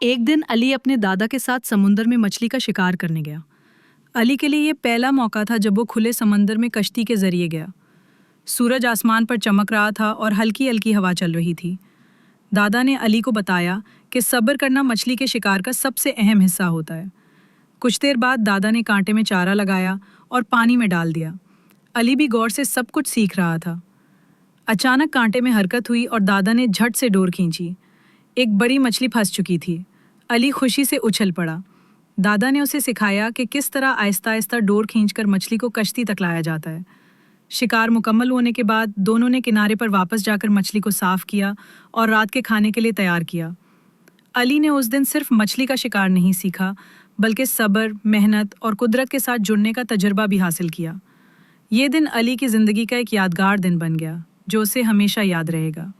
एक दिन अली अपने दादा के साथ समुंदर में मछली का शिकार करने गया। अली के लिए ये पहला मौका था जब वो खुले समंदर में कश्ती के जरिए गया। सूरज आसमान पर चमक रहा था और हल्की हल्की हवा चल रही थी। दादा ने अली को बताया कि सब्र करना मछली के शिकार का सबसे अहम हिस्सा होता है। कुछ देर बाद दादा ने कांटे में चारा लगाया और पानी में डाल दिया। अली भी गौर से सब कुछ सीख रहा था। अचानक कांटे में हरकत हुई और दादा ने झट से डोर खींची। एक बड़ी मछली फंस चुकी थी। अली खुशी से उछल पड़ा। दादा ने उसे सिखाया कि किस तरह आहिस्ता आहिस्ता डोर खींचकर मछली को कश्ती तक लाया जाता है। शिकार मुकम्मल होने के बाद दोनों ने किनारे पर वापस जाकर मछली को साफ किया और रात के खाने के लिए तैयार किया। अली ने उस दिन सिर्फ मछली का शिकार नहीं सीखा, बल्कि सब्र, मेहनत और कुदरत के साथ जुड़ने का तजुर्बा भी हासिल किया। ये दिन अली की ज़िंदगी का एक यादगार दिन बन गया, जो उसे हमेशा याद रहेगा।